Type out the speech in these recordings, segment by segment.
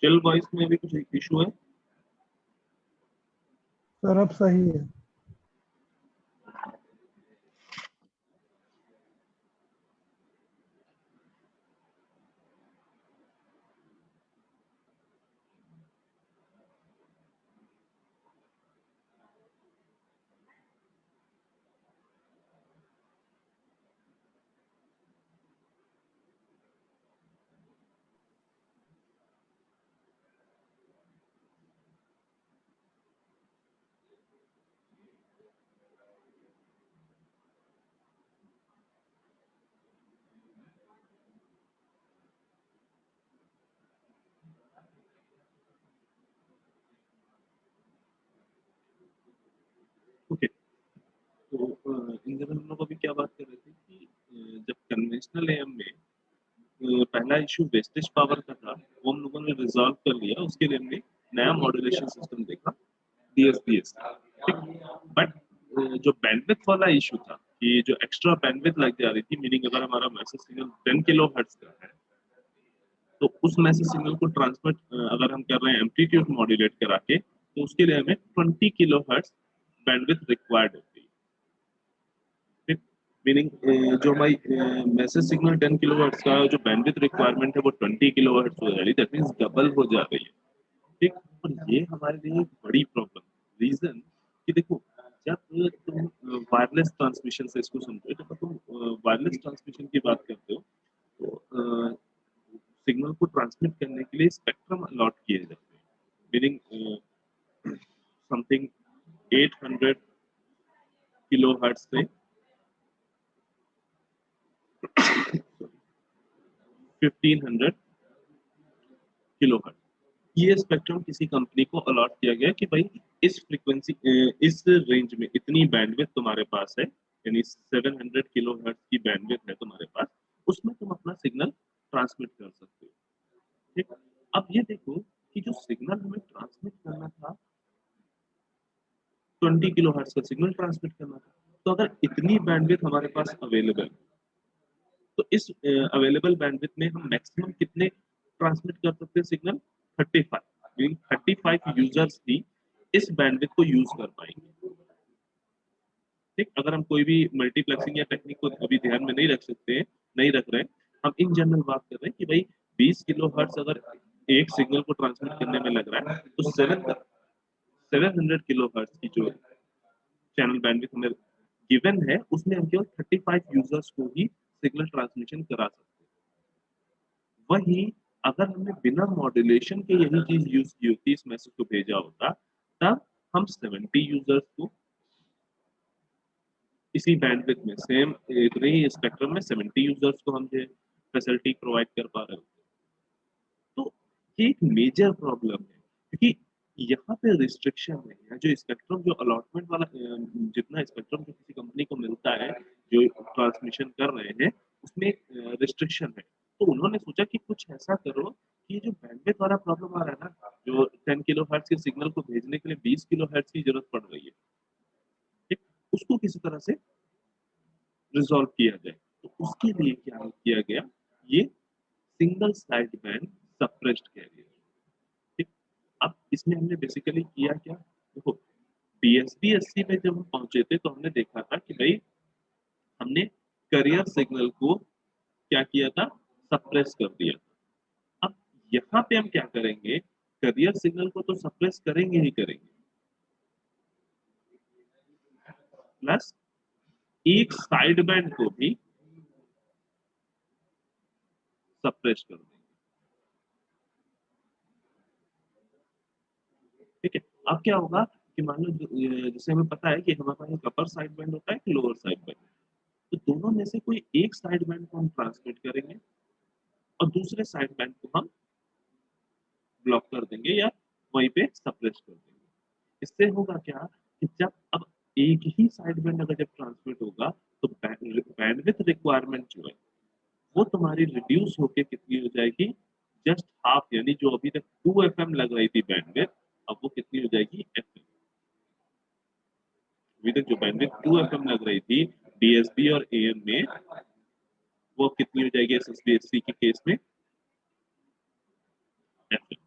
Chill voice में भी कुछ इशू है? सर अब सही है। ओके, तो इन जनरल हम लोग अभी क्या बात कर रहे थे कि जब कन्वेंशनल एएम में पहला इशू वेस्टेज पावर का था, वो हम लोगों ने रिजॉल्व कर लिया। उसके लिए हमने नया मॉड्यूलेशन सिस्टम देखा, डीएसपीएस। ठीक, बट जो बैंडविड्थ वाला इशू था कि जो एक्स्ट्रा बैंडविड्थ लग जा रही थी, मीनिंग अगर हमारा मैसेज सिग्नल 10 किलो हर्ट्ज का है, तो उस मैसेज सिग्नल को ट्रांसमिट अगर हम कर रहे हैं एम्पलीट्यूड मॉड्यूलेट करा के, तो उसके लिए हमें 20 किलो हर्ट्ज बैंडविड्थ रिक्वायर्ड होती है। ठीक, मीनिंग जो हमारी मैसेज सिग्नल 10 किलो हर्ट्ज का जो बैंडविड्थ रिक्वायरमेंट है वो 20 किलो हर्ट्ज हो जा रही है, दैट मींस डबल हो जा रही है। ठीक, और ये हमारे लिए एक बड़ी प्रॉब्लम, रीजन कि देखो, जब तुम वायरलेस ट्रांसमिशन से इसको समझो, जब तुम वायरलेस ट्रांसमिशन की बात करते हो, तो सिग्नल को ट्रांसमिट करने के लिए स्पेक्ट्रम अलॉट किए जाते हैं, मीनिंग समथिंग 800 किलो हर्ट्ज से 1500 किलो हर्ट्ज, ये स्पेक्ट्रम किसी कंपनी को अलॉट किया गया कि भाई इस फ्रीक्वेंसी, इस रेंज में इतनी बैंडविड्थ तुम्हारे पास है, यानी 700 किलो हर्ट्ज की बैंडविड्थ है तुम्हारे पास, उसमें तुम अपना सिग्नल ट्रांसमिट कर सकते हो। ठीक, अब ये देखो कि जो सिग्नल हमें ट्रांसमिट करना था, 20 किलो हर्ट्ज का सिग्नल ट्रांसमिट करना था, तो अगर इतनी बैंडविड्थ हमारे पास अवेलेबल, तो इस अवेलेबल बैंडविड्थ में हम मैक्सिमम कितने ट्रांसमिट कर सकते हैं सिग्नल? 35, मीनिंग 35 यूजर्स ही इस बैंडविड्थ को यूज कर पाएंगे। ठीक, अगर हम कोई भी मल्टीप्लेक्सिंग या टेक्निक को अभी ध्यान में नहीं रख सकते हैं, नहीं रख रहे हैं, हम इन जनरल बात कर रहे हैं कि भाई 20 किलो हर्ट्ज अगर एक सिग्नल को ट्रांसमिट करने में लग रहा है, तो 700 किलो हर्ट्ज की जो चैनल बैंडविड्थ हमें गिवन है, उसमें हम केवल 35 यूजर्स को ही सिग्नल ट्रांसमिशन करा सकते हैं। वही अगर हमने बिना मॉड्यूलेशन के यही चीज यूज की होती, इस मैसेज को भेजा होता, तब हम 70 यूजर्स को इसी बैंडविड्थ में, सेम इतने ही स्पेक्ट्रम में 70 यूजर्स को हम जो फैसिलिटी प्रोवाइड कर पा रहे होते। तो ये एक मेजर प्रॉब्लम है, क्योंकि यहाँ पे रिस्ट्रिक्शन है, यहाँ जो स्पेक्ट्रम जो अलॉटमेंट वाला जितना स्पेक्ट्रम जो किसी कंपनी को मिलता है जो ट्रांसमिशन कर रहे हैं, उसमें रिस्ट्रिक्शन है। तो उन्होंने सोचा कि कुछ ऐसा करो कि ये जो बैंडविड्थ वाला प्रॉब्लम आ रहा है ना, जो 10 किलो हर्ट्ज के सिग्नल को भेजने के लिए 20 किलो हर्ट्ज की जरूरत पड़ रही है, ठीक, उसको किसी तरह से रिजॉल्व किया जाए। तो उसके लिए क्या किया गया, ये single side band suppressed career. ठीक, अब इसमें हमने बेसिकली किया क्या, देखो, डीएसपी-एससी में जब हम पहुंचे थे, तो हमने देखा था कि भाई हमने करियर सिग्नल को क्या किया था, सप्रेस कर दिया था। अब यहाँ पे हम क्या करेंगे, करियर सिग्नल को तो सप्रेस करेंगे ही करेंगे, प्लस एक साइड बैंड को भी सप्रेस कर देंगे। ठीक है, अब क्या होगा कि मान लो जैसे हमें पता है कि हमारे पास एक अपर साइड बैंड होता है, एक लोअर साइड बैंड, तो दोनों में से कोई एक साइड बैंड को हम ट्रांसमिट करेंगे और दूसरे साइड बैंड को हम ब्लॉक कर देंगे या वहीं पे सप्रेस कर देंगे। इससे होगा क्या कि जब अब एक ही साइड बैंड अगर जब ट्रांसमिट होगा, तो बैंडविड्थ रिक्वायरमेंट जो है वो तुम्हारी रिड्यूस होके कितनी हो जाएगी, जस्ट हाफ, यानी जो अभी तक 2 FM लग रही थी बैंडविड्थ, अब वो कितनी हो जाएगी, FM। अभी तक जो बैंडविड्थ 2 FM लग रही थी डीएसबी और एएम में, वो कितनी हो जाएगी एसएसबी एससी के केस में, FM।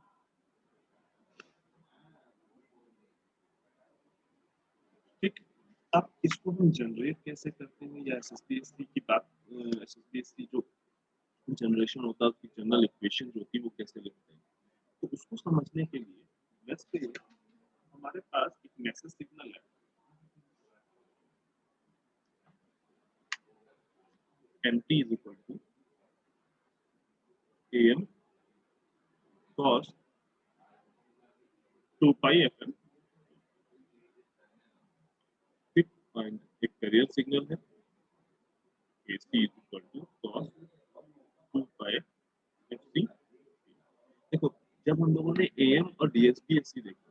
अब इसको हम जनरेट कैसे करते हैं, या एसएसपीएससी की बात, एसएसपीएससी जो जनरेशन होता है उसकी जनरल इक्वेशन जो होती है वो कैसे लिखते हैं, तो उसको समझने के लिए लेट्स से हमारे पास एक मैसेज सिग्नल है mt is equal to am cos 2 pi fm, फिर एक कैरियर सिग्नल है ac is equal to cos 2 pi fc। देखो, जब हम लोगों ने एम और डीएसपीएससी देखा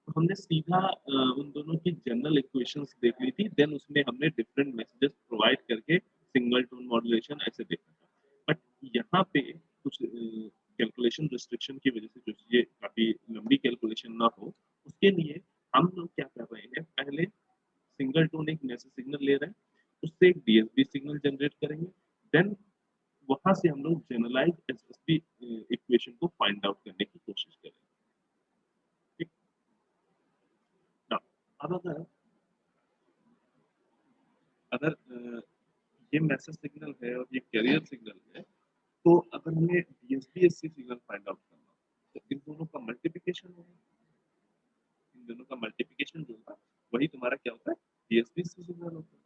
तो हमने सीधा उन दोनों की जनरल इक्वेशंस देख ली थी, देन उसमें हमने डिफरेंट मैसेजेस प्रोवाइड करके सिंगल टोन मॉड्यूलेशन ऐसे देखा था। बट यहाँ पे कुछ कैलकुलेशन रिस्ट्रिक्शन की वजह से जो ये काफी लंबी कैलकुलेशन ना हो, उसके लिए हम लोग क्या कर रहे हैं, पहले सिंगल टोन एक मैसेज सिग्नल ले रहे हैं, उससे एक डीएसपी सिग्नल जनरेट करेंगे, देन वहां से हम लोग जनरलाइज एसएसपी इक्वेशन को फाइंड आउट करने की कोशिश करेंगे। ठीक ना? अब अगर अगर ये मैसेज सिग्नल है और ये कैरियर सिग्नल है, तो अगर हमें डीएसपीएससी सिग्नल फाइंड आउट करना हो, तो इन दोनों का मल्टीप्लिकेशन होगा, इन दोनों का मल्टीप्लिकेशन जो होगा वही तुम्हारा क्या होता है, डीएसपीएससी सिग्नल होता है।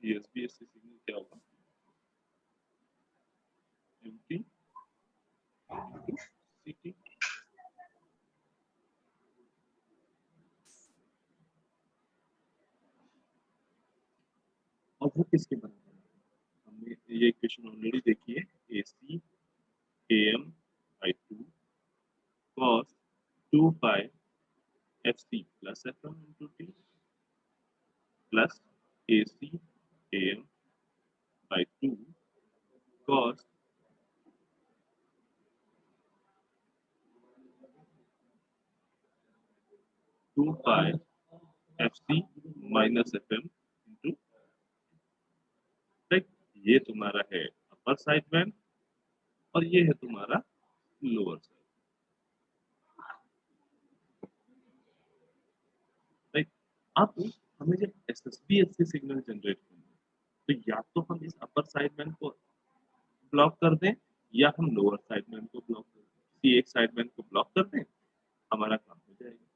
डीएसपीएससी सिग्नल क्या होगा, एमटी इंटू सीटी। और वो किसके बराबर है, हमने ये इक्वेशन ऑलरेडी देखी है, A C M by two cos 2 pi fc plus fm into t plus ac am by 2 cos 2 pi fc minus fm into, like, ये तुम्हारा है अपर साइड बैंड और ये है तुम्हारा लोअर साइड। राइट, अब हमें जब एसएसबीएससी सिग्नल जनरेट करना है, तो या तो हम इस अपर साइड बैंड को ब्लॉक कर दें या हम लोअर साइड बैंड को ब्लॉक कर दें, किसी एक साइड बैंड को ब्लॉक कर दें, हमारा काम हो जाएगा।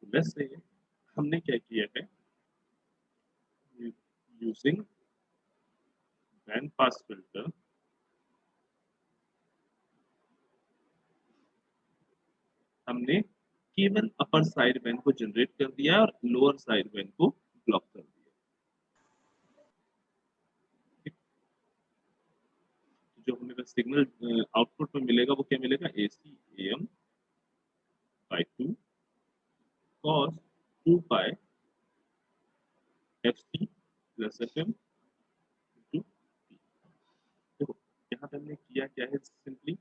तो लेट्स से हमने क्या किया है, using band pass filter हमने केवल अपर साइड बैंड को जनरेट कर दिया और लोअर साइड बैंड को ब्लॉक कर दिया। ठीक? जो हमें सिग्नल आउटपुट में मिलेगा वो क्या मिलेगा, AC AM by 2 cos 2 pi FC plus FM into T। देखो, यहाँ पे हमने किया क्या है, सिंपली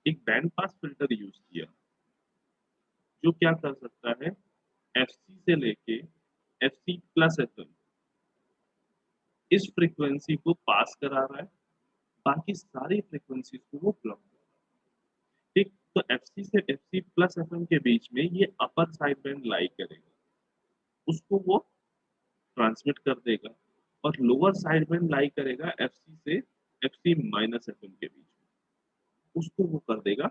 एक बैंड पास फिल्टर यूज किया जो क्या कर सकता है, FC से लेके FC प्लस FM इस फ्रीक्वेंसी को पास करा रहा है, बाकी सारी फ्रीक्वेंसीज को वो ब्लॉक कर रहा है। ठीक, तो एफसी से एफसी प्लस एफएम के बीच में ये अपर साइड बैंड लाई करेगा, उसको वो ट्रांसमिट कर देगा, और लोअर साइड बैंड लाई करेगा एफसी से एफसी माइनस एफएम के बीच में, उसको वो कर देगा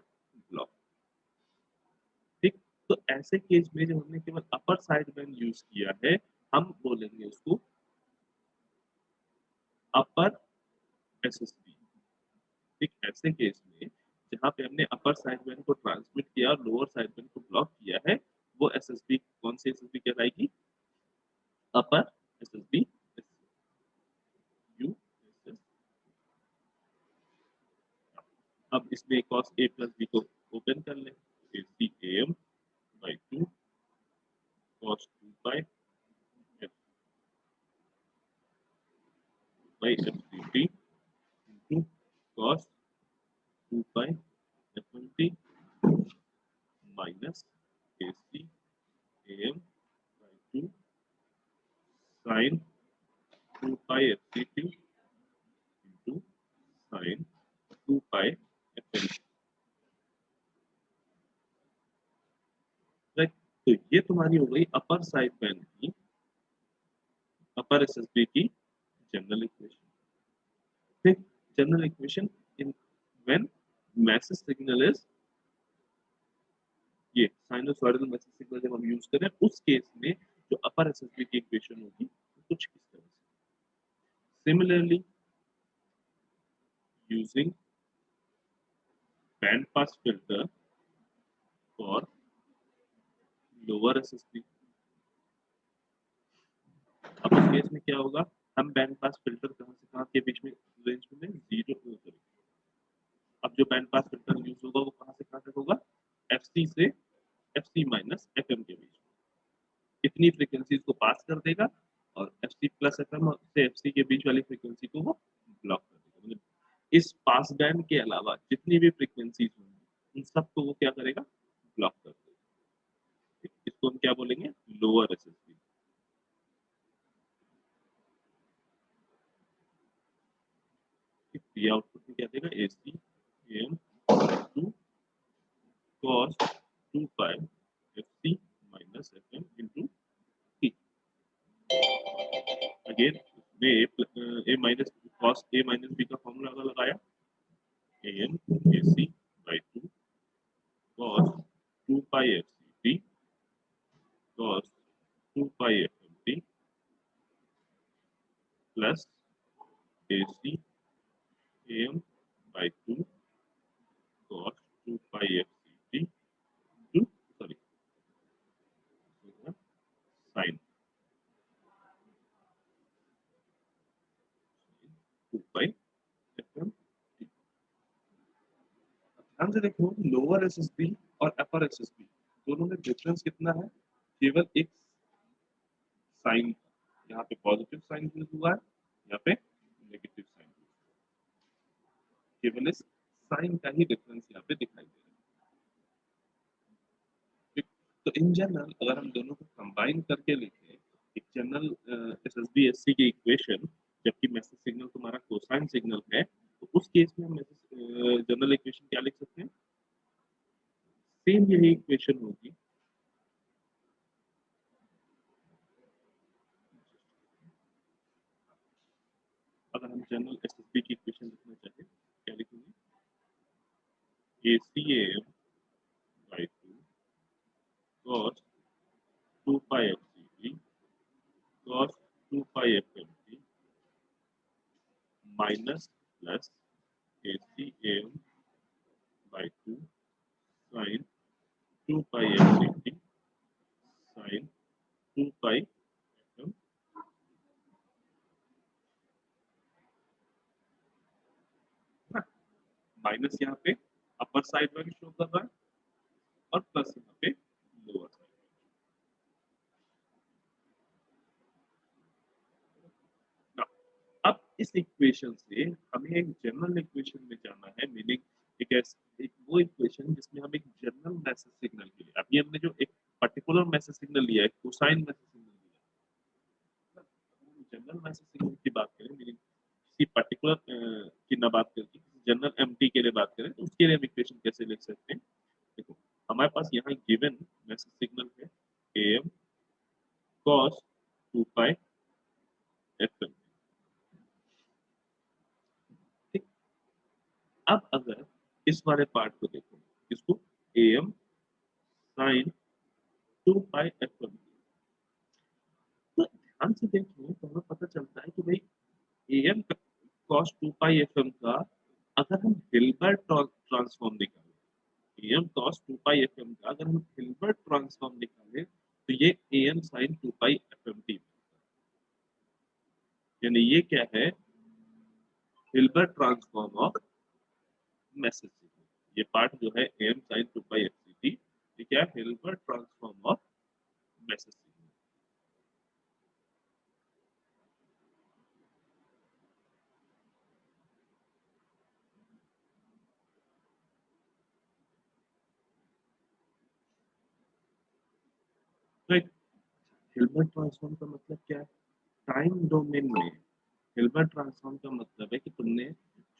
ब्लॉक। ठीक, तो ऐसे केस में जब हमने केवल अपर साइड बैंड यूज किया है, हम बोलेंगे उसको अपर एसएसबी। ठीक, ऐसे केस में जहाँ पे हमने अपर साइड बैंड को ट्रांसमिट किया और लोअर साइड बैंड को ब्लॉक किया है, वो एसएसबी कौन सी एसएसबी कहलाएगी, अपर एसएसबी यू। अब इसमें cos a प्लस b को ओपन कर लें, ac am by 2 cos 2 pi f by fct into cos 2 pi fmt minus ac am by 2 sin 2 pi fct into sin 2 pi fmt। तो ये तुम्हारी हो गई अपर साइड बैंड की, अपर SSB की जनरल इक्वेशन। ठीक, general equation in when message signal is, ये sinusoidal message signal जब हम यूज करें उस केस में जो अपर एसएसबी की इक्वेशन होगी कुछ इस तरह से। Similarly using band pass filter for lower SSB, अब उस केस में क्या होगा, हम बैंड पास फिल्टर कहां से कहां के बीच में रेंज में जीरो करेंगे। अब जो बैंड पास फिल्टर यूज होगा वो कहां से कहां तक होगा, एफसी से एफसी माइनस एफएम के बीच, इतनी फ्रीक्वेंसीज को पास कर देगा और एफसी प्लस एफएम से एफसी के बीच वाली फ्रीक्वेंसी को वो ब्लॉक कर देगा। मतलब इस पास बैंड के अलावा जितनी भी फ्रीक्वेंसीज होंगी उन सबको वो क्या करेगा, ब्लॉक कर देगा। इसको हम क्या बोलेंगे, लोअर एसएसबी। ये आउटपुट में क्या देगा, A C M two cos 2 pi fc minus fm into t। Again में a minus cos a minus b का फॉर्मूला अगर लगाया, am ac by 2 cos 2 pi fc t cos 2 pi fm t plus ac am by 2 cos 2 pi fc t to, sorry, sin 2 pi fm t। ध्यान से देखो, lower SSB और अपर SSB दोनों में difference कितना है, केवल एक साइन, यहाँ पे पॉजिटिव साइन यूज हुआ है, यहाँ पे नेगेटिव साइन, केवल इस साइन का ही डिफरेंस यहाँ पे दिखाई दे रहा है। तो इन जनरल अगर हम दोनों को कंबाइन करके लिखें एक जनरल एसएसबी एससी की इक्वेशन, जबकि मैसेज सिग्नल तुम्हारा कोसाइन सिग्नल है, तो उस केस में हम जनरल इक्वेशन क्या लिख सकते हैं, सेम यही इक्वेशन होगी। अगर हम जनरल एसएसबी की इक्वेशन लिखना चाहें क्या लिखेंगे, ACAM by 2 cos 2 pi FCT cos 2 pi FMT minus plus ACAM by 2 sin 2 pi FCT sin 2 pi FM। Minus यहाँ पे अपर साइड में शो कर रहा है और प्लस यहाँ पे लोअर साइड। अब इस इक्वेशन से हमें एक जनरल इक्वेशन में जाना है, मीनिंग एक वो इक्वेशन जिसमें हम एक जनरल मैसेज सिग्नल के लिए, अभी हमने जो एक पर्टिकुलर मैसेज सिग्नल लिया है, कोसाइन मैसेज सिग्नल लिया है, जनरल मैसेज सिग्नल की बात करें, मीनिंग किसी पर्टिकुलर की ना बात करके जनरल एमटी के लिए बात करें, तो उसके लिए हम इक्वेशन कैसे लिख सकते हैं। देखो हमारे पास यहाँ गिवन मैसेज सिग्नल है am cos 2 pi fm। ठीक, अब अगर इस वाले पार्ट को देखो, इसको am sin 2 pi fm, तो ध्यान से देखो तो हमें पता चलता है कि भाई am cos 2 pi fm का अगर हम हिल्बर्ट ट्रांसफॉर्म निकालें, am cos 2 pi fm का अगर हम हिल्बर्ट ट्रांसफॉर्म निकालें तो ये am sin 2 pi fmt, यानी ये क्या है, Hilbert transform of message signal. ये पार्ट जो है am sin 2 pi fct, ये क्या है, Hilbert transform of message signal. Right, Hilbert transform का मतलब क्या है, टाइम डोमेन में हिल्बर्ट ट्रांसफॉर्म का मतलब है कि तुमने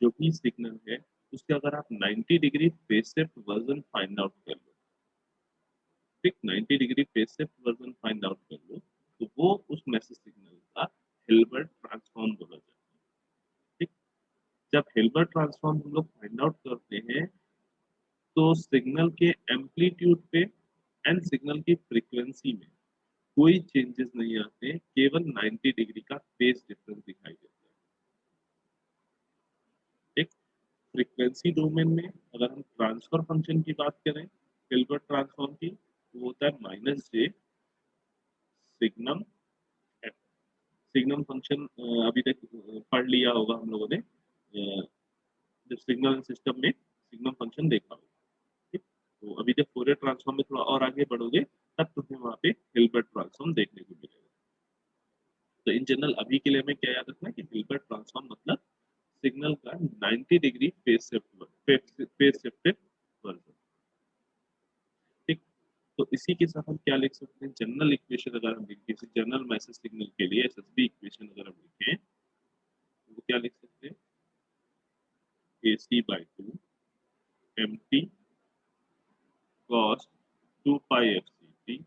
जो भी सिग्नल है उसके अगर आप 90 degree phase shift version find out कर लो, ठीक 90 degree phase shift version find out कर लो तो वो उस मैसेज सिग्नल का हिल्बर्ट ट्रांसफॉर्म बोला जाता है। ठीक, जब हिल्बर्ट ट्रांसफॉर्म हम लोग फाइंड आउट करते हैं तो सिग्नल के एम्पलीट्यूड पे एंड सिग्नल की फ्रीक्वेंसी में कोई चेंजेस नहीं आते, केवल 90 डिग्री का फेज डिफरेंस दिखाई देता है। ठीक, फ्रीक्वेंसी डोमेन में अगर हम ट्रांसफर फंक्शन की बात करें हिल्बर्ट ट्रांसफॉर्म की, तो होता है -j signum f। Signum function अभी तक पढ़ लिया होगा हम लोगों ने, जब सिग्नल सिस्टम में सिग्नम फंक्शन देखा होगा। ठीक, तो अभी जब फोरियर ट्रांसफॉर्म में थोड़ा और आगे बढ़ोगे तब तुम्हें वहाँ पे हिल्बर्ट ट्रांसफॉर्म देखने को मिलेगा। तो इन जनरल अभी के लिए हमें क्या याद रखना है कि हिल्बर्ट ट्रांसफॉर्म मतलब सिग्नल का 90 डिग्री फेज शिफ्टेड वर्जन। ठीक, तो इसी के साथ हम क्या लिख सकते हैं, जनरल इक्वेशन अगर हम लिखें किसी जनरल मैसेज सिग्नल के लिए एसएसबी इक्वेशन अगर हम लिखें तो वो क्या लिख सकते हैं, AC/2 MT cos 2 pi FCT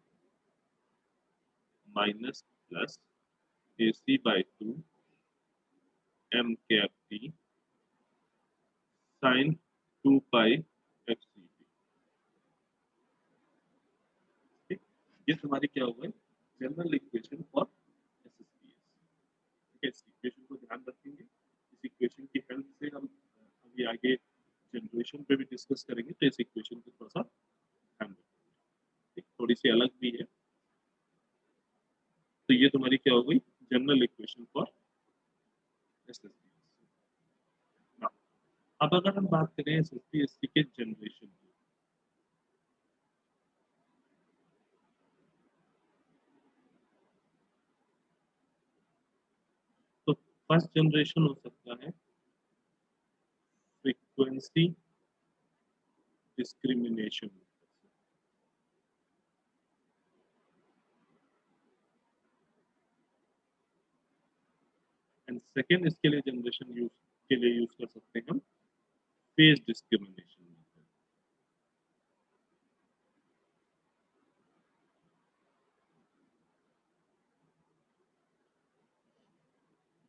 minus plus AC/2 M cap T sin 2 pi FCT। ठीक, ये तुम्हारी क्या हो गई जनरल इक्वेशन फॉर एसएसपीएस। ठीक है, इस इक्वेशन को ध्यान रखेंगे, इस इक्वेशन की हेल्प से हम अभी आगे जनरेशन पे भी डिस्कस करेंगे, तो इस इक्वेशन को थोड़ा सा ध्यान रखेंगे। ठीक, थोड़ी सी अलग भी है। तो ये तुम्हारी क्या हो गई जनरल इक्वेशन फॉर एसएसपीएस। अब अगर हम बात करें एसएसपीएससी के जनरेशन की, तो फर्स्ट जनरेशन हो सकता है फ्रीक्वेंसी डिस्क्रिमिनेशन, एंड सेकेंड इसके लिए जनरेशन यूज के लिए यूज कर सकते हैं हम फेज डिस्क्रिमिनेशन मेथड।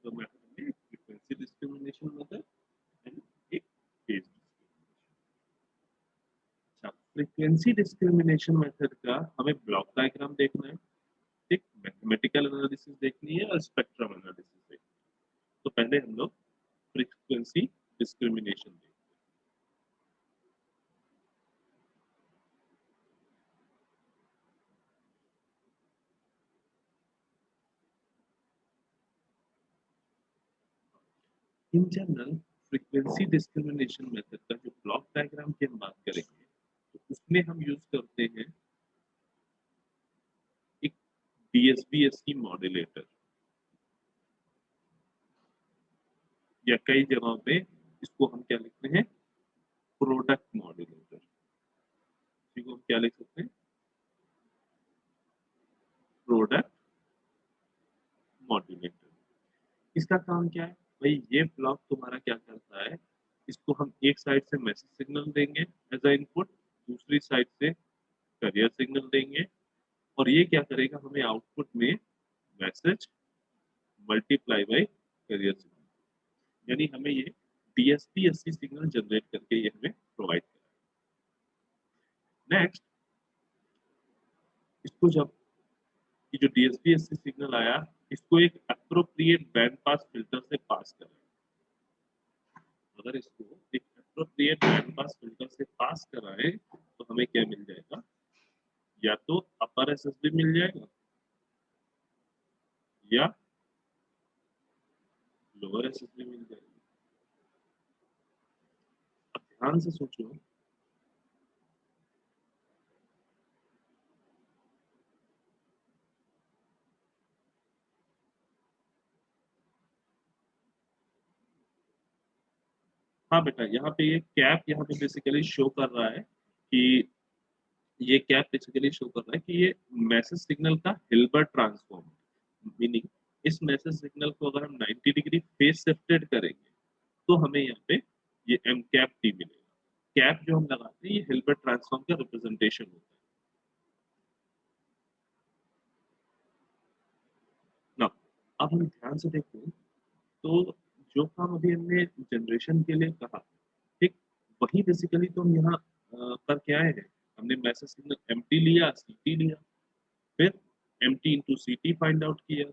तो मेथड में फ्रीक्वेंसी डिस्क्रिमिनेशन मेथड एंड एक फेज डिस्क्रिमिनेशन। अच्छा, फ्रीक्वेंसी डिस्क्रिमिनेशन मेथड का हमें ब्लॉक डायग्राम देखना है, ठीक, मैथमेटिकल एनालिसिस देखनी है और स्पेक्ट्रम एनालिसिस देखनी है। तो पहले हम लोग फ्रीक्वेंसी डिस्क्रिमिनेशन देखते हैं। In general frequency discrimination method का जो ब्लॉक डायग्राम की हम बात करेंगे तो उसमें हम यूज करते हैं एक डीएसबीएससी मॉड्यूलेटर, या कई जगहों पे इसको हम क्या लिखते हैं प्रोडक्ट मॉड्यूलेटर। इसको हम क्या लिख सकते हैं प्रोडक्ट मॉड्यूलेटर। इसका काम क्या है भाई, ये ब्लॉक तुम्हारा क्या करता है, इसको हम एक साइड से मैसेज सिग्नल देंगे एज अ इनपुट, दूसरी साइड से करियर सिग्नल देंगे, और ये क्या करेगा हमें आउटपुट में message multiply by career signal, यानी हमें ये डीएसपी-एससी सिग्नल जनरेट करके ये हमें प्रोवाइड करेगा। नेक्स्ट, इसको जब ये जो डीएसपी-एससी सिग्नल आया इसको एक एप्रोप्रिएट बैंड पास फिल्टर से पास करें। अगर इसको एक एप्रोप्रिएट बैंड पास फिल्टर से पास कराएं तो हमें क्या मिल जाएगा, या तो अपर एसएसबी मिल जाएगा या लोअर एसएसबी मिल जाएगा। अब ध्यान से सोचो, हाँ बेटा, यहाँ पे ये कैप यहाँ पे बेसिकली शो कर रहा है कि ये कैप बेसिकली शो कर रहा है कि ये मैसेज सिग्नल का हिल्बर्ट ट्रांसफॉर्म, मीनिंग इस मैसेज सिग्नल को अगर हम 90 डिग्री फेज शिफ्टेड करेंगे तो हमें यहाँ पे ये एम कैप टी मिलेगा। कैप जो हम लगाते हैं ये हिल्बर्ट ट्रांसफॉर्म का रिप्रेजेंटेशन होता है। अब हम ध्यान से देखें तो जो काम अभी हमने जनरेशन के लिए कहा, ठीक, वही बेसिकली तो हम यहाँ करके आए हैं। हमने मैसेज सिग्नल एमटी लिया, सीटी लिया, फिर एमटी इंटू सीटी फाइंड आउट किया,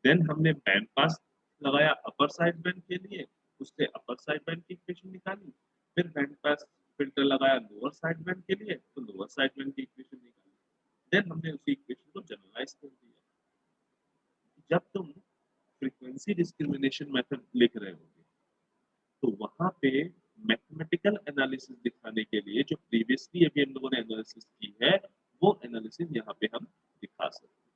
देन हमने बैंड पास लगाया अपर साइड बैंड के लिए, उससे अपर साइड बैंड की इक्वेशन निकाली, फिर बैंड पास फिल्टर लगाया लोअर साइड बैंड के लिए, तो लोअर साइड बैंड की इक्वेशन निकाली, देन हमने उसी इक्वेशन को जनरलाइज कर दिया। जब तुम फ्रीक्वेंसी डिस्क्रिमिनेशन मेथड लिख रहे होगे तो वहां पे मैथमेटिकल एनालिसिस दिखाने के लिए जो प्रीवियसली अभी हम लोगों ने एनालिसिस की है वो एनालिसिस यहाँ पे हम दिखा सकते हैं।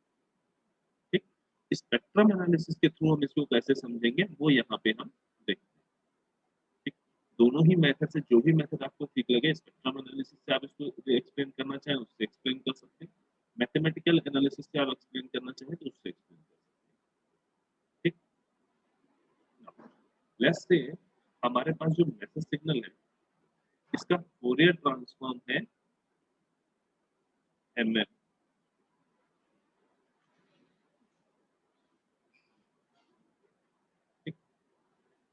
ठीक, स्पेक्ट्रम एनालिसिस के थ्रू हम इसको कैसे समझेंगे वो यहाँ पे हम देखते हैं। ठीक, दोनों ही मेथड से जो भी मेथड आपको ठीक लगे, स्पेक्ट्रम एनालिसिस से आप इसको एक्सप्लेन करना चाहें उससे एक्सप्लेन कर सकते हैं, मैथमेटिकल एनालिसिस से आप एक्सप्लेन करना चाहें तो उससे एक्सप्लेन कर सकते हैं। ठीक, लेट्स से हमारे पास जो मैसेज सिग्नल है इसका फोरियर ट्रांसफॉर्म है एमएफ, ठीक,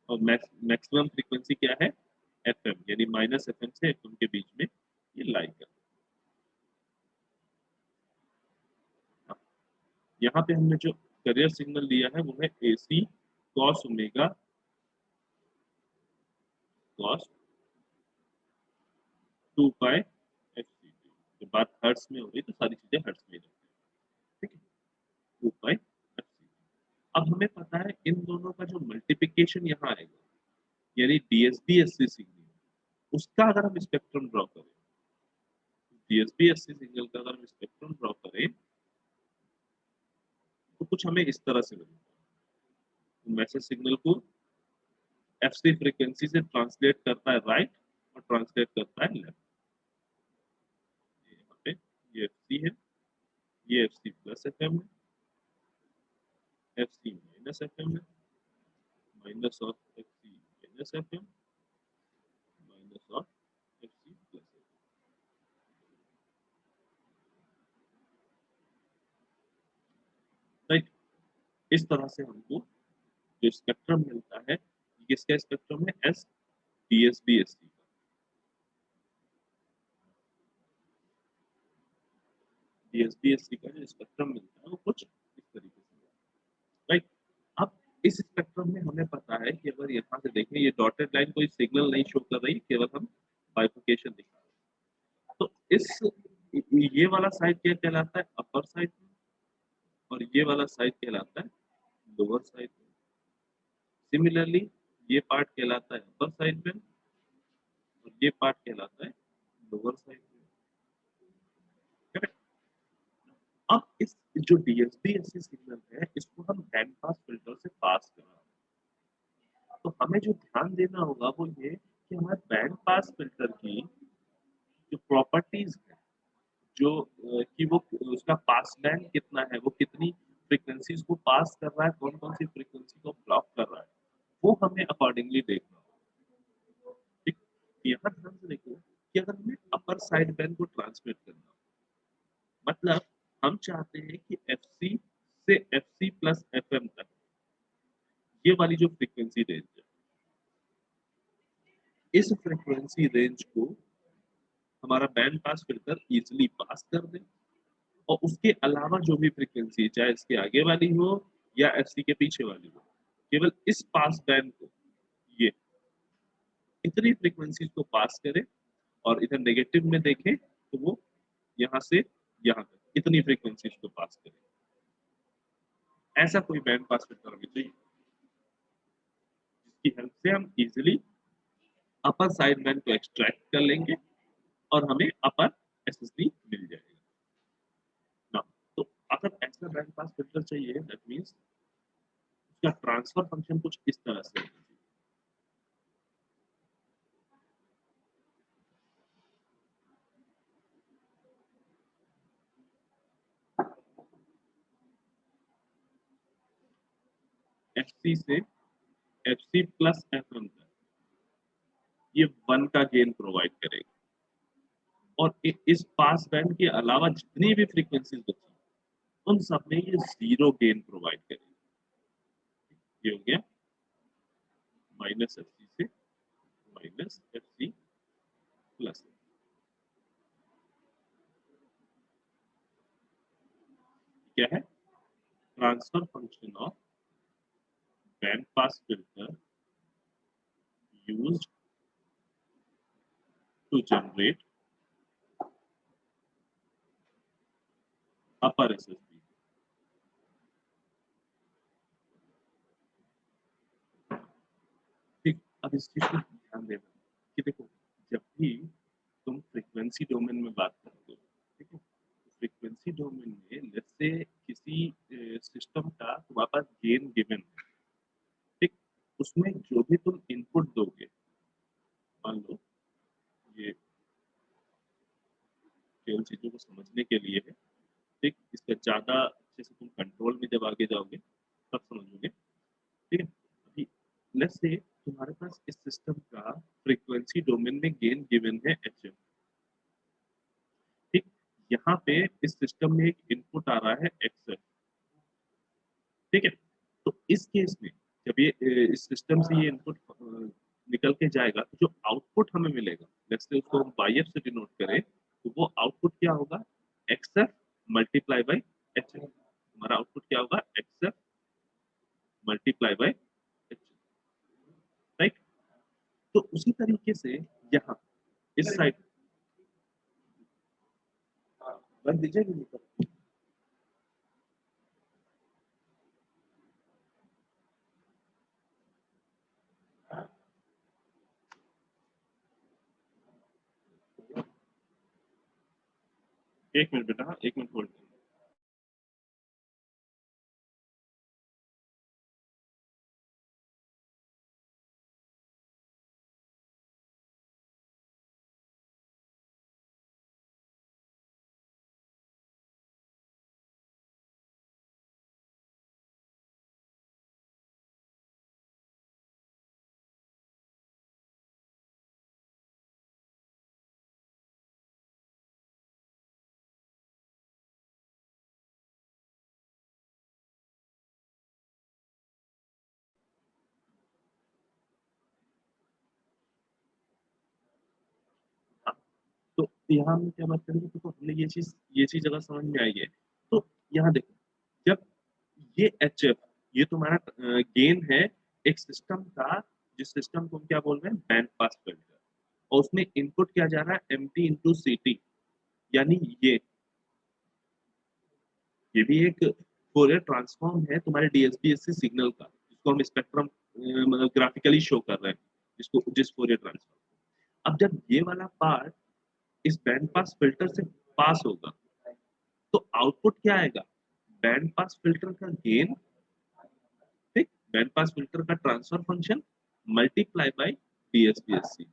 और मैक्सिमम फ्रीक्वेंसी क्या है, एफएम, यानी माइनस एफएम से एफएम के बीच में ये लाई कर। हाँ, यहाँ पे हमने जो करियर सिग्नल लिया है वो है एसी कॉस ओमेगा कॉस 2 पाई एफ सी। तो बात हर्ट्स में हो गई तो सारी चीजें हर्ट्स में ही रखते हैं, ठीक है, 2 पाई एफ सी। अब हमें पता है इन दोनों का जो मल्टीप्लिकेशन यहाँ आएगा यानी डीएसबी एससी सिग्नल, उसका अगर हम स्पेक्ट्रम ड्रॉ करें, डीएसबी एससी सिग्नल का अगर हम स्पेक्ट्रम ड्रॉ करें तो कुछ हमें इस तरह से मिलेगा। मैसेज सिग्नल को एफसी फ्रीक्वेंसी से ट्रांसलेट करता है राइट और ट्रांसलेट करता है लेफ्ट। यहाँ पे ये एफसी है, ये एफसी प्लस एफएम है, एफसी माइनस एफएम है, minus of FC minus FM, minus of FC plus FM, right. इस तरह से हमको जो स्पेक्ट्रम मिलता है, किसका स्पेक्ट्रम है, एस डीएसबी एससी का। डीएसबी एससी का जो स्पेक्ट्रम मिलता है वो कुछ इस तरीके से, राइट। अब इस स्पेक्ट्रम में हमें पता है कि अगर यहाँ से देखें ये डॉटेड लाइन कोई सिग्नल नहीं शो कर रही, केवल हम बाइफिकेशन दिखा रहे हैं। तो इस ये वाला साइड क्या कहलाता है, अपर साइड, और ये वाला साइड कहलाता है लोअर साइड। सिमिलरली ये पार्ट कहलाता है अपर साइड में और ये पार्ट कहलाता है लोअर साइड में, करेक्ट। अब इस जो डीएसपी एससी सिग्नल है इसको हम बैंड पास फिल्टर से पास कर रहे हैं। तो हमें जो ध्यान देना होगा वो ये कि हमारे बैंड पास फिल्टर की जो प्रॉपर्टीज है, जो कि वो उसका पास बैंड कितना है, वो कितनी फ्रीक्वेंसीज को पास कर रहा है, कौन कौन सी फ्रीक्वेंसी को ब्लॉक कर रहा है, वो हमें अकॉर्डिंगली देखना होगा। ठीक, यहाँ ध्यान से देखो कि अगर हमें अपर साइड बैंड को ट्रांसमिट करना, मतलब हम चाहते हैं कि एफसी से एफसी प्लस एफएम तक ये वाली जो फ्रीक्वेंसी रेंज है, इस फ्रीक्वेंसी रेंज को हमारा band pass filter easily pass कर दे, और उसके अलावा जो भी फ्रीक्वेंसी चाहे इसके आगे वाली हो या एफसी के पीछे वाली हो, केवल इस पास बैंड को ये इतनी फ्रीक्वेंसीज को पास करे, और इधर नेगेटिव में देखें तो वो यहाँ से यहाँ तक इतनी फ्रीक्वेंसीज को पास करे। ऐसा कोई बैंड पास फिल्टर हमें चाहिए जिसकी हेल्प से हम इजिली अपर साइड बैंड को एक्सट्रैक्ट कर लेंगे और हमें अपर एसएसडी मिल जाएगा ना। तो अगर ऐसा बैंड पास फिल्टर चाहिए दैट मींस उसका ट्रांसफर फंक्शन कुछ इस तरह से होना चाहिए। एफसी से एफसी प्लस एफएम तक ये 1 का गेन प्रोवाइड करेगा, और इस पास बैंड के अलावा जितनी भी फ्रीक्वेंसीज बची उन सब में ये 0 गेन प्रोवाइड करेगा। ये हो गया माइनस एफ सी से माइनस एफ सी प्लस। क्या है? Transfer function of band pass filter used to generate upper SSB. ठीक, अब इस चीज को ध्यान देना कि देखो, जब भी तुम फ्रीक्वेंसी डोमेन में बात करते हो, ठीक है, फ्रीक्वेंसी डोमेन में लेट्स से किसी सिस्टम का तुम्हारे पास गेन गिवन है, ठीक, उसमें जो भी तुम इनपुट दोगे, मान लो ये केवल चीजों को समझने के लिए है, ठीक, इसका ज्यादा अच्छे से तुम कंट्रोल में जब आगे जाओगे तब समझोगे, ठीक है। अभी लेट्स से तुम्हारे पास इस सिस्टम का फ्रीक्वेंसी डोमेन में गेन गिवन है एच, ठीक, यहाँ पे इस सिस्टम में एक इनपुट आ रहा है एक्स, ठीक है। तो इस केस में जब ये इस सिस्टम से ये इनपुट निकल के जाएगा तो जो आउटपुट हमें मिलेगा, लेट्स से उसको हम वाई एफ से डिनोट करें, तो वो आउटपुट क्या होगा? X F multiply by H F. हमारा आउटपुट क्या होगा? X F multiply by H, right. तो उसी तरीके से यहाँ इस साइड बन दीजिए। एक मिनट बेटा, हाँ, एक मिनट होल्ड। हाँ, तो यहाँ हम क्या बात करेंगे, तो हमने ये चीज अगर समझ में आई है, तो यहाँ देखो, जब ये एच एफ, ये तुम्हारा गेन है एक सिस्टम का, जिस सिस्टम को हम क्या बोल रहे हैं? Band pass filter. और उसमें इनपुट क्या जा रहा है? M T into C T, यानी ये भी एक फोरियर ट्रांसफॉर्म है तुम्हारे डीएसपी सिग्नल का, जिसको हम स्पेक्ट्रम मतलब ग्राफिकली शो कर रहे हैं, जिस फोरियर ट्रांसफॉर्म। अब जब ये वाला पार्ट इस बैंड पास फिल्टर से पास होगा, तो आउटपुट क्या आएगा? बैंड पास फिल्टर का गेन, ठीक, बैंड पास फिल्टर का transfer function multiply by DSPSC,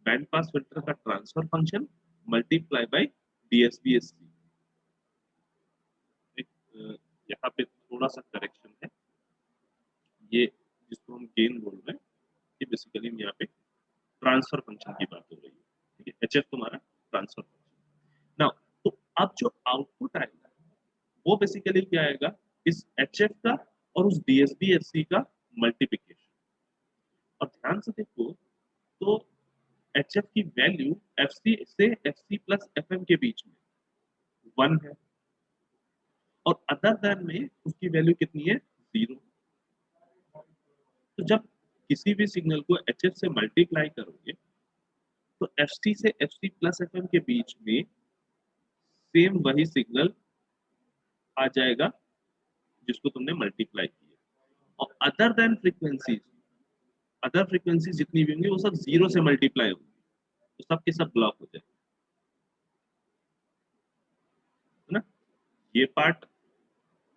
band pass filter का transfer function multiply by DSPSC. यहाँ पे थोड़ा सा करेक्शन है, ये जिसको हम गेन बोल रहे हैं, ये बेसिकली यहाँ पे ट्रांसफर फंक्शन की बात हो रही है, ठीक है। एच एफ तुम्हारा ट्रांसफर फंक्शन। नाउ, तो अब जो आउटपुट आएगा वो बेसिकली क्या आएगा? इस एच एफ का और उस डीएसबीएससी का मल्टीप्लिकेशन। और ध्यान से देखो, तो एच एफ की वैल्यू एफ सी से F C plus F M के बीच में 1 है, और अदर देन में उसकी वैल्यू कितनी है? 0। तो जब किसी भी सिग्नल को एच एफ से मल्टीप्लाई करोगे, तो एफ सी से F C plus F M के बीच में सेम वही सिग्नल आ जाएगा जिसको तुमने मल्टीप्लाई किया। और अदर फ्रीक्वेंसी जितनी भी होंगी वो सब 0 से मल्टीप्लाई होंगी, तो सब के सब ब्लॉक हो जाएंगे, है ना। ये पार्ट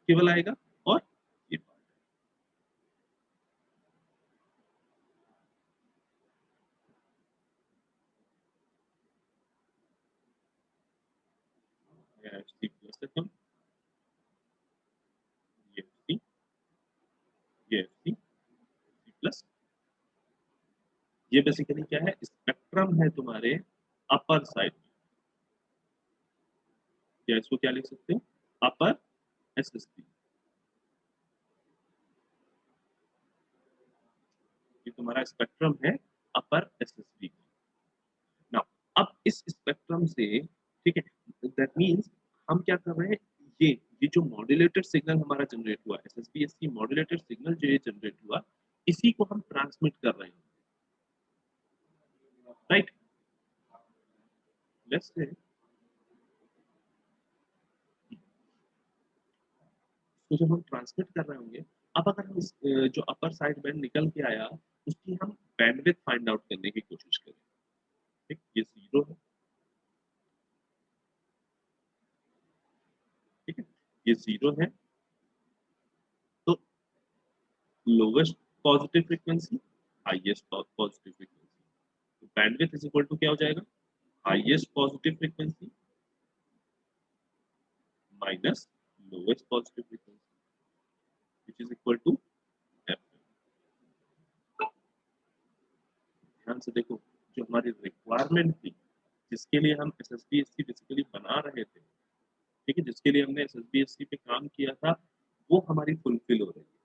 केवल आएगा, और ये part F C plus F M, ये एफ सी, ये एफ सी प्लस, ये बेसिकली क्या है? स्पेक्ट्रम है तुम्हारे अपर साइड में, या इसको क्या लिख सकते हो? अपर एस एस पी, ये तुम्हारा स्पेक्ट्रम है अपर एसएसबी का। नाउ अब इस स्पेक्ट्रम से, ठीक है, दैट मींस हम क्या कर रहे हैं, ये जो मॉड्यूलेटेड सिग्नल हमारा जनरेट हुआ, एसएसबीएस की मॉड्यूलेटेड सिग्नल जो ये जनरेट हुआ, इसी को हम ट्रांसमिट कर रहे हैं, राइट। लेट्स से तो जब हम ट्रांसमिट कर रहे होंगे, अब अगर हम जो अपर साइड बैंड निकल के आया, उसकी हम बैंडविड्थ फाइंड आउट करने की कोशिश करें, ठीक, ये 0 है, ठीक है, ये 0 है, तो lowest positive frequency, highest positive frequency, तो बैंडविड्थ इज इक्वल टू क्या हो जाएगा, highest positive frequency minus lowest positive frequency, which is equal to F. ध्यान से देखो, जो हमारी रिक्वायरमेंट थी, जिसके लिए हम एसएसबीएससी बेसिकली बना रहे थे, ठीक है, जिसके लिए हमने एसएसबीएससी पे काम किया था, वो हमारी फुलफिल हो रही है।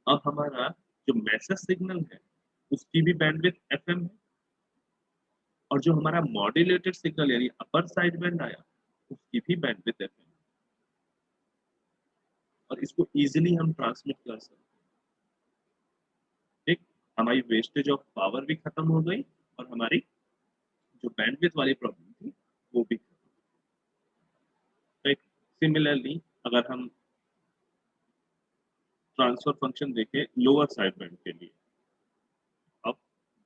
अब हमारा जो मैसेज सिग्नल है, उसकी भी बैंडविड्थ एफएम है, और जो हमारा मॉड्यूलेटेड सिग्नल यानी अपर साइड बैंड आया, उसकी भी बैंडविड्थ एफएम, और इसको इजीली हम ट्रांसमिट कर सकते हैं, ठीक, हमारी वेस्टेज ऑफ पावर भी खत्म हो गई, और हमारी जो बैंडविड्थ वाली प्रॉब्लम थी वो भी खत्म, राइट। सिमिलरली अगर हम ट्रांसफर फंक्शन देखें लोअर साइड बैंड के लिए, अब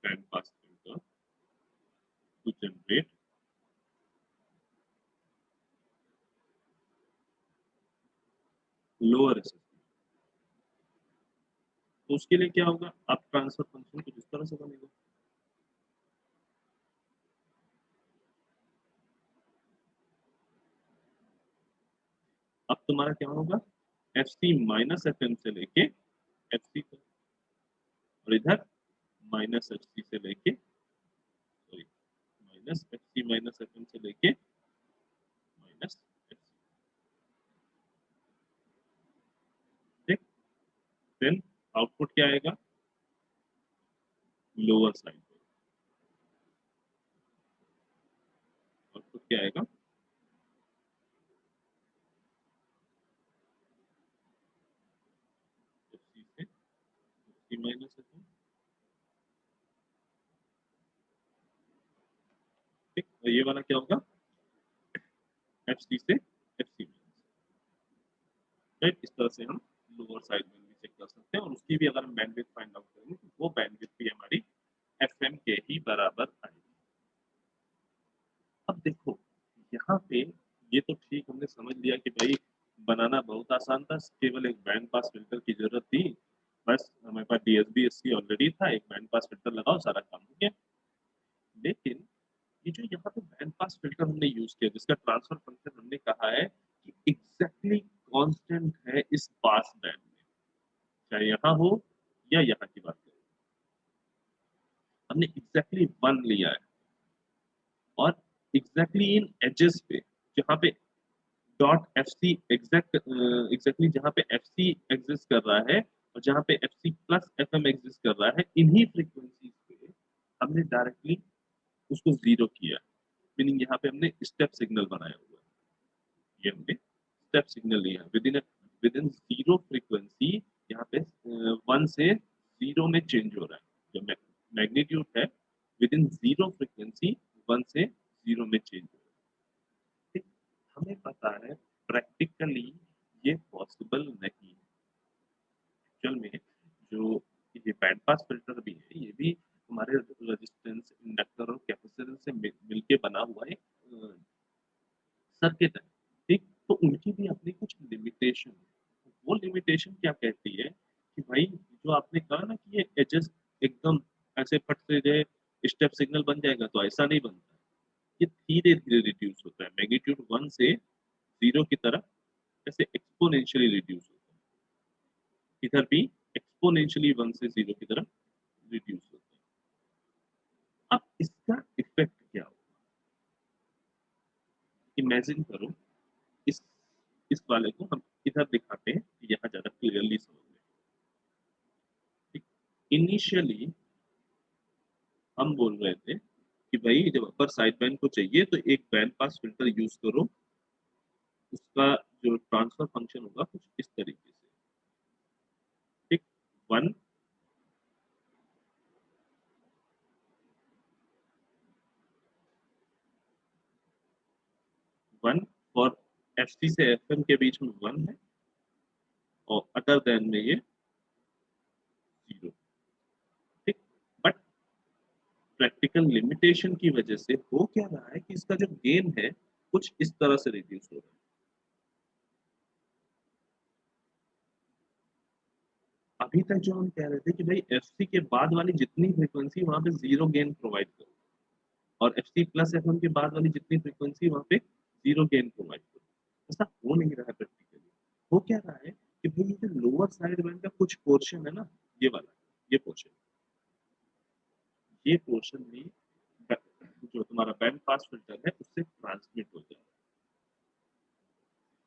band pass filter to generate lower SSB, तो उसके लिए क्या होगा, आप ट्रांसफर फंक्शन कुछ इस तरह से बनेगा, अब तुम्हारा क्या होगा, F C minus F M से लेके एफ सी तक, और इधर माइनस एफ सी से लेके, sorry, minus F C minus F M से लेके माइनस एफ सी, ठीक, देन आउटपुट क्या आएगा, लोअर साइड, आउटपुट क्या आएगा, एफ सी से F C minus F M, ठीक, और ये वाला क्या होगा, एफ सी से एफ सी माइनस, राइट। इस तरह से हम लोअर साइड में भी चेक कर सकते हैं, और उसकी भी अगर हम बैंडविड्थ फाइंड आउट करेंगे तो वो बैंडविड्थ भी हमारी एफएम के ही बराबर आएगी। अब देखो यहाँ पे, ये तो ठीक हमने समझ लिया कि भाई बनाना बहुत आसान था, केवल एक बैंड पास फिल्टर की जरूरत थी, बस हमारे पास डीएसबी ऑलरेडी था, एक बैंड पास फिल्टर लगाओ सारा काम हो गया। लेकिन ये जो यहाँ पे बैंड पास फिल्टर हमने यूज किया, जिसका ट्रांसफर फंक्शन हमने कहा है कि एग्जैक्टली कांस्टेंट है इस पास बैंड में, चाहे यहाँ हो या यहाँ की बात करें, हमने एग्जैक्टली 1 लिया है, और एग्जैक्टली इन एजेस पे जहाँ पे डॉट एफ सी एग्जैक्टली जहाँ पे एफ सी एग्जिस्ट कर रहा है, और जहाँ पे F C plus F M exist कर रहा है, इन्हीं फ्रीक्वेंसीज पे हमने डायरेक्टली उसको जीरो किया, मीनिंग यहाँ पे हमने स्टेप सिग्नल बनाया हुआ है, ये हमने स्टेप सिग्नल लिया विद इन जीरो फ्रीक्वेंसी, यहाँ पे 1 से 0 में चेंज हो रहा है, जो मैग्नीट्यूड है विद इन जीरो फ्रीक्वेंसी 1 से 0 में चेंज हो रहा है, ठीक? हमें पता है प्रैक्टिकली ये पॉसिबल नहीं है, एक्चुअल में जो ये बैंड पास फिल्टर भी है, ये भी हमारे रेजिस्टेंस इंडक्टर और कैपेसिटर से मिलके बना हुआ एक सर्किट है, ठीक, तो उनकी भी अपनी कुछ लिमिटेशन है, वो लिमिटेशन क्या कहती है कि भाई जो आपने कहा ना कि ये एजेस एकदम ऐसे फट से जो स्टेप सिग्नल बन जाएगा, तो ऐसा नहीं बनता, ये धीरे धीरे रिड्यूस होता है, मैग्नीट्यूड 1 से 0 की तरफ ऐसे एक्सपोनेंशियली रिड्यूस होता है, इधर भी एक्सपोनेंशियली 1 से 0 की तरफ रिड्यूस होता है। अब इसका इफेक्ट क्या होगा, इमेजिन करो, इस इस वाले को हम इधर दिखाते हैं, यहाँ ज्यादा क्लियरली समझ में, ठीक, इनिशियली हम बोल रहे थे कि भाई जब अपर साइड बैंड को चाहिए तो एक बैंड पास फिल्टर यूज करो, उसका जो ट्रांसफर फंक्शन होगा कुछ इस तरीके से, ठीक। वन वन और एफ सी से एफ एम के बीच में वन है, और अदर देन में ये जीरो, ठीक। बट प्रैक्टिकल लिमिटेशन की वजह से हो क्या रहा है कि इसका जो गेन है कुछ इस तरह से रिड्यूस हो रहा है। अभी तक जो हम कह रहे थे कि भाई एफसी के बाद वाली जितनी फ्रीक्वेंसी वहां पे जीरो गेन प्रोवाइड करो, और F C plus F M के बाद वाली जितनी फ्रीक्वेंसी वहां पे जीरो गेन प्रोवाइड करो, ऐसा हो नहीं रहा है प्रैक्टिकली। हो क्या रहा है कि भाई ये जो लोअर साइड बैंड का कुछ पोर्शन है ना, ये वाला, ये पोर्शन भी जो तुम्हारा बैंड पास फिल्टर है उससे ट्रांसमिट हो जाए।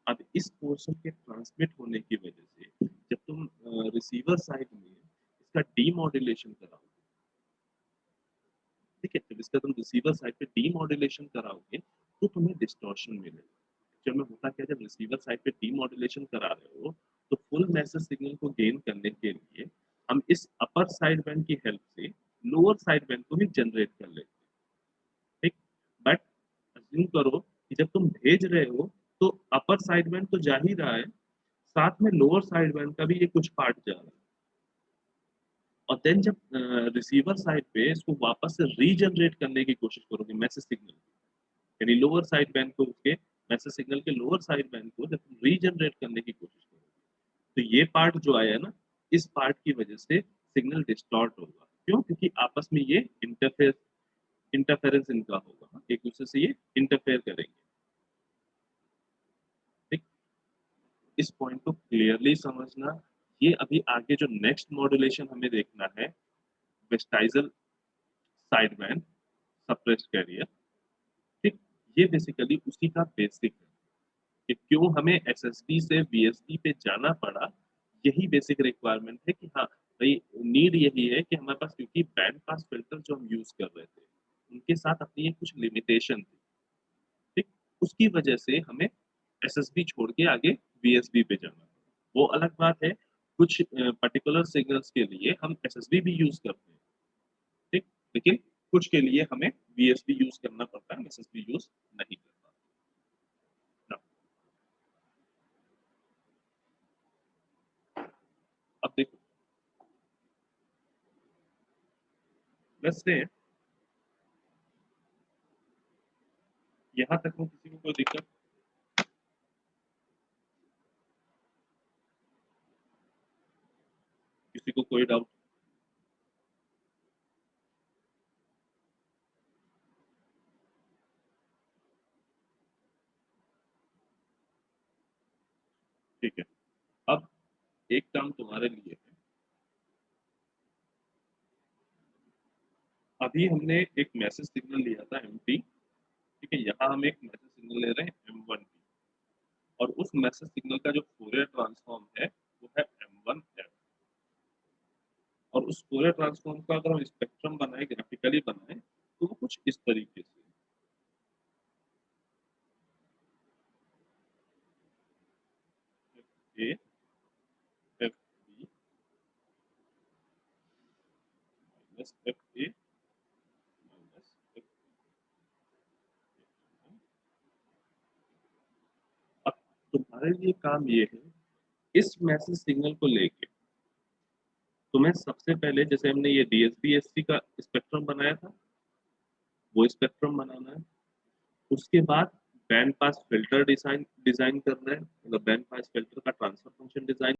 अब इस पोर्शन के ट्रांसमिट होने की वजह से जब तुम रिसीवर साइड में इसका डीमॉड्यूलेशन कराओगे, ठीक है, जब इसका तुम रिसीवर साइड पे डीमॉड्यूलेशन कराओगे तो तुम्हें डिस्टॉर्शन मिलेगा। जब में होता क्या, जब रिसीवर साइड पे डीमॉड्यूलेशन करा रहे हो तो फुल मैसेज सिग्नल को गेन करने के लिए हम इस अपर साइड बैंड की हेल्प से लोअर साइड बैंड को भी जनरेट कर लेते हैं, ठीक। बट अज्यूम करो कि जब तुम भेज रहे हो तो अपर साइड बैंड तो जा ही रहा है, साथ में लोअर साइड बैंड का भी ये कुछ पार्ट जा रहा है, और देन जब रिसीवर साइड पे इसको वापस से रीजनरेट करने की कोशिश करोगे मैसेज सिग्नल, यानी लोअर साइड बैंड को उसके मैसेज सिग्नल के लोअर साइड बैंड को जब तुम रीजनरेट करने की कोशिश करोगे तो ये पार्ट जो आया ना, इस पार्ट की वजह से सिग्नल डिस्टॉर्ट होगा। क्यों? क्योंकि आपस में ये इंटरफेरेंस इनका होगा, एक दूसरे से ये इंटरफेयर करेंगे, ठीक। इस पॉइंट को क्लियरली समझना। ये अभी आगे जो नेक्स्ट मॉड्यूलेशन हमें देखना है, वेस्टाइजल साइड बैंड सप्रेस्ड कैरियर, ठीक। ये बेसिकली उसी का बेसिक है कि क्यों हमें एसएसबी से वीएसबी पे जाना पड़ा। यही बेसिक रिक्वायरमेंट है कि हाँ भाई, नीड यही है कि हमारे पास, क्योंकि बैंड पास फिल्टर जो हम यूज कर रहे थे उनके साथ अपनी एक कुछ लिमिटेशन थी, ठीक। उसकी वजह से हमें एसएसबी छोड़ के आगे वीएसबी पे जाना पड़ा। वो अलग बात है, कुछ पर्टिकुलर सिग्नल्स के लिए हम एसएसबी भी यूज करते हैं, ठीक। लेकिन कुछ के लिए हमें वीएसबी यूज करना पड़ता है, एसएसबी यूज नहीं करता। अब देखो, वैसे यहाँ तक में किसी को कोई दिक्कत? किसी को कोई डाउट? ठीक है। अब एक काम तुम्हारे लिए है, अभी हमने एक मैसेज सिग्नल लिया था एमटी, ठीक है, यहाँ हम एक मैसेज सिग्नल ले रहे हैं M1 और उस मैसेज सिग्नल का जो फोरियर ट्रांसफॉर्म है वो है M1F। और उस फोरियर ट्रांसफॉर्म का अगर हम स्पेक्ट्रम बनाए, ग्राफिकली बनाए, तो वो कुछ इस तरीके से, A F B minus F A minus F. अब तुम्हारे लिए काम ये है, इस मैसेज सिग्नल को लेके तुम्हें सबसे पहले, जैसे हमने ये डीएसपी-एससी का स्पेक्ट्रम बनाया था, वो स्पेक्ट्रम बनाना है। उसके बाद band pass filter design design करना है, मतलब बैंड पास फिल्टर का ट्रांसफर फंक्शन डिजाइन